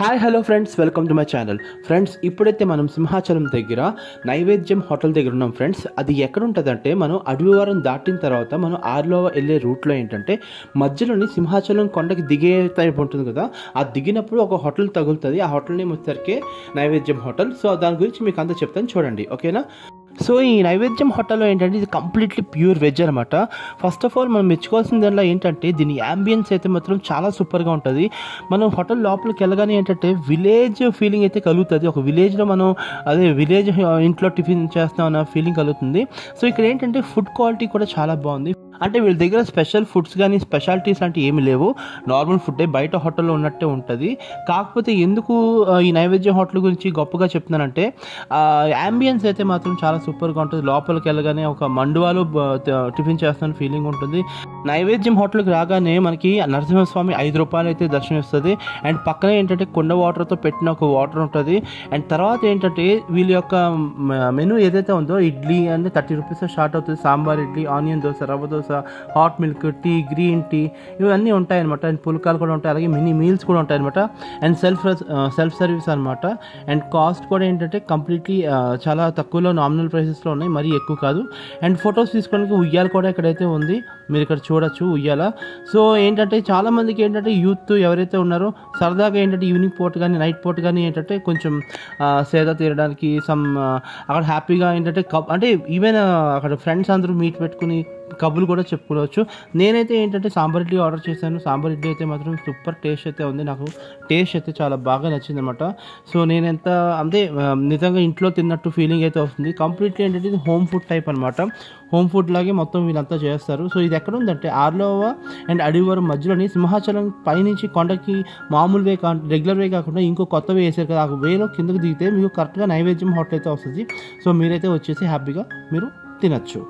Hi hello friends, welcome to my channel. Friends, ఇప్పుడైతే మనం సింహాచలం దగ్గర నైవేద్యం హోటల్ దగ్గర ఉన్నాం. ఫ్రెండ్స్, అది ఎక్కడ ఉంటుందంటే మనం అడవివారం దాటిన తర్వాత మనం ఆర్లోవ వెళ్ళే రూట్లో ఏంటంటే మధ్యలోని సింహాచలం కొండకి దిగే టైప్ ఉంటుంది కదా, ఆ దిగినప్పుడు ఒక హోటల్ తగులుతుంది. ఆ హోటల్ నేమ్ వచ్చేసరికి నైవేద్యం హోటల్. సో దాని గురించి మీకు అంతా చెప్తాను, చూడండి, ఓకేనా. సో ఈ నైవేద్యం హోటల్లో ఏంటంటే ఇది కంప్లీట్లీ ప్యూర్ వెజ్ అనమాట. ఫస్ట్ ఆఫ్ ఆల్ మనం మెచ్చుకోవాల్సిన దానిలో ఏంటంటే దీని యాంబియన్స్ అయితే మాత్రం చాలా సూపర్గా ఉంటుంది. మనం హోటల్ లోపలికి వెళ్ళగానే ఏంటంటే విలేజ్ ఫీలింగ్ అయితే కలుగుతుంది. ఒక విలేజ్లో మనం విలేజ్ ఇంట్లో టిఫిన్ చేస్తాం అన్న ఫీలింగ్ కలుగుతుంది. సో ఇక్కడ ఏంటంటే ఫుడ్ క్వాలిటీ కూడా చాలా బాగుంది. అంటే వీళ్ళ దగ్గర స్పెషల్ ఫుడ్స్ కానీ స్పెషాలిటీస్ లాంటివి ఏమి లేవు. నార్మల్ ఫుడ్డే బయట హోటల్లో ఉన్నట్టే ఉంటుంది. కాకపోతే ఎందుకు ఈ నైవేద్యం హోటల్ గురించి గొప్పగా చెప్తున్నానంటే యాంబియన్స్ అయితే మాత్రం చాలా సూపర్గా ఉంటుంది. లోపలికి వెళ్ళగానే ఒక మండువాలో టిఫిన్ చేస్తున్న ఫీలింగ్ ఉంటుంది. నైవేద్యం హోటల్కి రాగానే మనకి నరసింహస్వామి 5 రూపాయలు అయితే దర్శనం ఇస్తుంది. అండ్ పక్కనే ఏంటంటే కొండ వాటర్తో పెట్టిన ఒక వాటర్ ఉంటుంది. అండ్ తర్వాత ఏంటంటే వీళ్ళ యొక్క మెనూ ఏదైతే ఉందో ఇడ్లీ అంటే 30 రూపీస్ స్టార్ట్ అవుతుంది. Sambar idli, onion dosa, rava dosa, hot milk, tea, green tea, ఇవన్నీ ఉంటాయన్నమాట. అండ్ పుల్కాలు కూడా ఉంటాయి, అలాగే మినీ మీల్స్ కూడా ఉంటాయన్నమాట. అండ్ సెల్ఫ్ సర్వీస్ అనమాట. అండ్ కాస్ట్ కూడా ఏంటంటే కంప్లీట్లీ చాలా తక్కువలో నామినల్ ప్రైసెస్లో ఉన్నాయి, మరీ ఎక్కువ కాదు. అండ్ ఫొటోస్ తీసుకోవడానికి ఉయ్యాల కూడా ఇక్కడైతే ఉంది, మీరు ఇక్కడ చూడొచ్చు ఉయ్యాల. సో ఏంటంటే చాలామందికి ఏంటంటే యూత్ ఎవరైతే ఉన్నారో సరదాగా ఏంటంటే ఈవినింగ్ పూట కానీ నైట్ పూట కానీ ఏంటంటే కొంచెం సేద తీరడానికి అక్కడ హ్యాపీగా ఏంటంటే అంటే ఈవెన్ అక్కడ ఫ్రెండ్స్ అందరూ మీట్ పెట్టుకుని కబుర్లు కూడా చెప్పుకోవచ్చు. నేనైతే ఏంటంటే సాంబార్ ఇడ్లీ ఆర్డర్ చేశాను. సాంబార్ ఇడ్లీ అయితే మాత్రం సూపర్ టేస్ట్ అయితే ఉంది. నాకు టేస్ట్ అయితే చాలా బాగా నచ్చింది అనమాట. సో నేను అంటే నిజంగా ఇంట్లో తిన్నట్టు ఫీలింగ్ అయితే వస్తుంది. కంప్లీట్లీ ఏంటంటే ఇది హోమ్ ఫుడ్ టైప్ అనమాట. హోమ్ ఫుడ్ లాగే మొత్తం వీళ్ళంతా చేస్తారు. సో ఇది ఎక్కడ ఉందంటే ఆర్లోవ అండ్ అడవివరం మధ్యలోని సింహాచలం పైనుంచి కొండకి మామూలు వే రెగ్యులర్ వే కాకుండా ఇంకో కొత్త వే వేసారు కదా, ఆ వేలో కిందకి దిగితే మీకు కరెక్ట్గా నైవేద్యం హోటల్ అయితే వస్తుంది. సో మీరైతే వచ్చేసి హ్యాపీగా మీరు తినచ్చు.